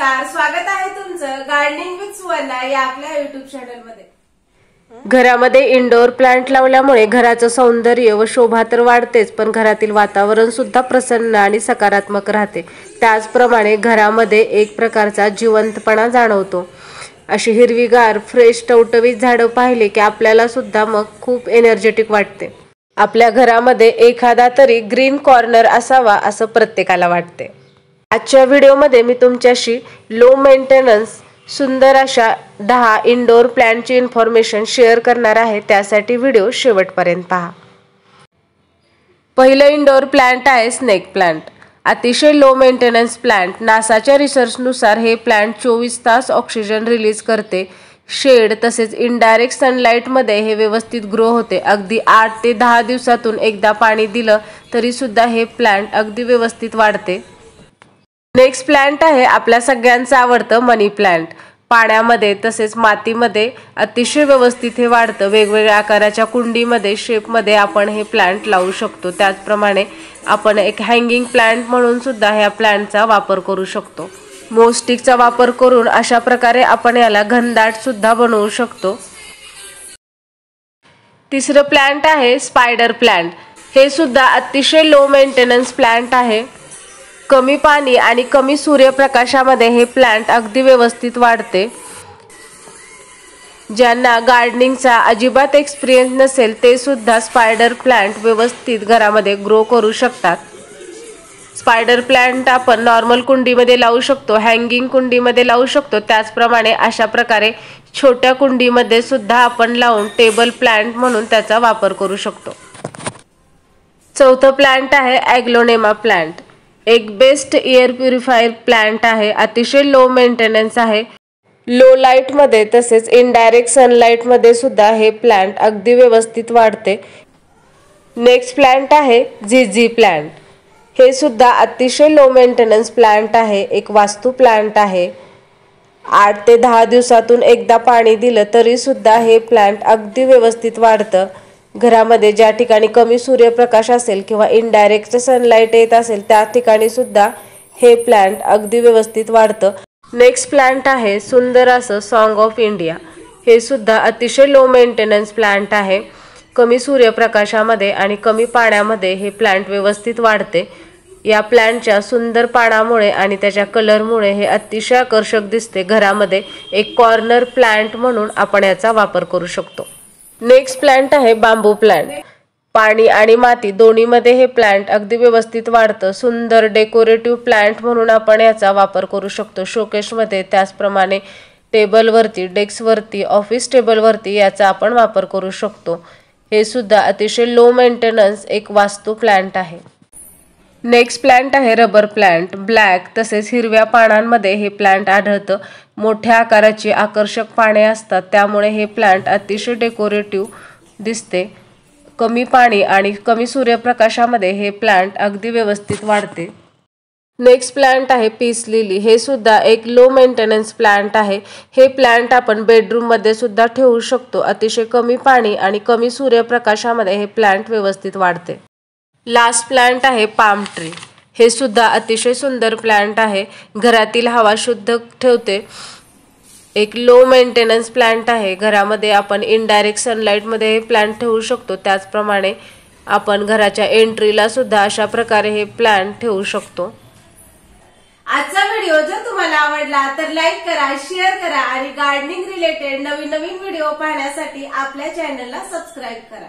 नमस्कार, स्वागत आहे तुमचं गार्डनिंग विथ सुवर्णा या आपल्या युट्यूब चॅनल मध्ये। घरामध्ये इंडोर प्लांट लावल्यामुळे घराचं सौंदर्य व शोभा तर वाढतेच, पण घरातील वातावरण सुद्धा प्रसन्न आणि सकारात्मक राहते। त्याचप्रमाणे घरामध्ये एक प्रकारचा जिवंतपणा जाणवतो। अशी हिरवीगार फ्रेश टवटवीत झाडं पाहिले की आपल्याला सुद्धा मग खूप एनर्जेटिक वाटते। आपल्या घरामध्ये एखादा तरी ग्रीन कॉर्नर असावा असं प्रत्येकाला वाटते। आजच्या व्हिडिओमध्ये मी तुमच्याशी लो मेंटेनन्स सुंदर अशा 10 इंडोर प्लांटची इन्फॉर्मेशन शेअर करणार आहे, त्यासाठी व्हिडिओ शेवटपर्यंत पहा। पहिलं इंडोर प्लांट आहे स्नेक प्लांट। अतिशय लो मेंटेनन्स प्लांट। नासाच्या रिसर्चनुसार हे प्लांट 24 तास ऑक्सिजन रिलीज करते। शेड तसेच इनडायरेक्ट सनलाइट मध्ये हे व्यवस्थित ग्रो होते। अगदी 8 ते 10 दिवसातून एकदा पाणी दिलं तरी सुद्धा हे प्लांट अगदी व्यवस्थित वाढते। नेक्स्ट प्लांट आहे आपल्या सगळ्यांचं आवडतं मनी प्लांट। पाण्यामध्ये तसेच मातीमध्ये अतिशय व्यवस्थित हे वाढतं। वेगवेगळ्या आकाराच्या कुंडीमध्ये शेपमध्ये आपण हे प्लांट लावू शकतो। त्याचप्रमाणे आपण एक हँगिंग प्लांट म्हणून सुद्धा ह्या प्लांटचा वापर करू शकतो। मोस्टिकचा वापर करून अशा प्रकारे आपण याला घनदाट सुद्धा बनवू शकतो। तिसरं प्लांट आहे स्पायडर प्लांट। हे सुद्धा अतिशय लो मेंटेनन्स प्लांट आहे। कमी पाणी आणि कमी सूर्यप्रकाशामध्ये हे प्लांट अगदी व्यवस्थित वाढते। ज्यांना गार्डनिंगचा अजिबात एक्सपिरियन्स नसेल ते सुद्धा स्पायडर प्लांट व्यवस्थित घरामध्ये ग्रो करू शकतात। स्पायडर प्लांट आपण नॉर्मल कुंडीमध्ये लावू शकतो, हँगिंग कुंडीमध्ये लावू शकतो। त्याचप्रमाणे अशा प्रकारे छोट्या कुंडीमध्ये सुद्धा आपण लावून टेबल प्लांट म्हणून त्याचा वापर करू शकतो। चौथं प्लांट आहे ॲग्लोनेमा प्लांट। एक बेस्ट एअर प्युरिफायर प्लांट आहे। अतिशय लो मेंटेनन्स आहे। लो लाईट मध्ये तसेच इनडायरेक्ट सनलाइट मध्ये सुद्धा हे प्लांट अगदी व्यवस्थित वाढते। नेक्स्ट प्लांट आहे झिझी प्लांट। हे सुद्धा अतिशय लो मेंटेनन्स प्लांट आहे। एक वास्तू प्लांट आहे। 8 ते 10 दिवसातून एकदा पाणी दिलं तरी सुद्धा हे प्लांट अगदी व्यवस्थित वाढतं। घरामध्ये ज्या ठिकाणी कमी सूर्यप्रकाश असेल किंवा इनडायरेक्ट सनलाइट येत असेल त्या ठिकाणी सुद्धा हे प्लांट अगदी व्यवस्थित वाढतं। नेक्स्ट प्लांट आहे सुंदर असं सॉन्ग ऑफ इंडिया। हे सुद्धा अतिशय लो मेंटेनन्स प्लांट आहे। कमी सूर्यप्रकाशामध्ये आणि कमी पाण्यामध्ये हे प्लांट व्यवस्थित वाढते। या प्लांटच्या सुंदर पानामुळे आणि त्याच्या कलरमुळे हे अतिशय आकर्षक दिसते। घरामध्ये एक कॉर्नर प्लांट म्हणून आपण याचा वापर करू शकतो। नेक्स्ट प्लांट आहे बांबू प्लांट। पाणी आणि माती दोन्हीमध्ये हे प्लांट अगदी व्यवस्थित वाढतं। सुंदर डेकोरेटिव्ह प्लांट म्हणून आपण याचा वापर करू शकतो शोकेसमध्ये। त्याचप्रमाणे टेबलवरती, डेस्कवरती, ऑफिस टेबलवरती याचा आपण वापर करू शकतो। हे सुद्धा अतिशय लो मेंटेनन्स एक वास्तू प्लांट आहे। नेक्स्ट प्लांट आहे रबर प्लांट। ब्लॅक तसेच हिरव्या पानांमध्ये हे प्लांट आढळतं। मोठ्या आकाराची आकर्षक पाने असतात, त्यामुळे हे प्लांट अतिशय डेकोरेटिव्ह दिसते। कमी पाणी आणि कमी सूर्यप्रकाशामध्ये हे प्लांट अगदी व्यवस्थित वाढते। नेक्स्ट प्लांट आहे पीस लिली। हे सुद्धा एक लो मेंटेनन्स प्लांट आहे। हे प्लांट आपण बेडरूम मध्ये सुद्धा ठेवू शकतो। अतिशय कमी पाणी आणि कमी सूर्यप्रकाशामध्ये हे प्लांट व्यवस्थित वाढते। लास्ट प्लांट आहे पाम ट्री। हे सुद्धा अतिशय सुंदर प्लांट आहे। घरातील हवा शुद्ध ठेवते। एक लो मेंटेनन्स प्लांट आहे। घरामध्ये आपण इनडायरेक्ट सनलाइट मध्ये हे प्लांट ठेवू शकतो। त्याचप्रमाणे आपण घराच्या एंट्रीला सुद्धा अशा प्रकारे हे प्लांट ठेवू शकतो। आजचा व्हिडिओ जर तुम्हाला आवडला तर लाईक करा, शेअर करा आणि गार्डनिंग रिलेटेड नवीन व्हिडिओ पाहण्यासाठी आपल्या चॅनलला सबस्क्राईब करा।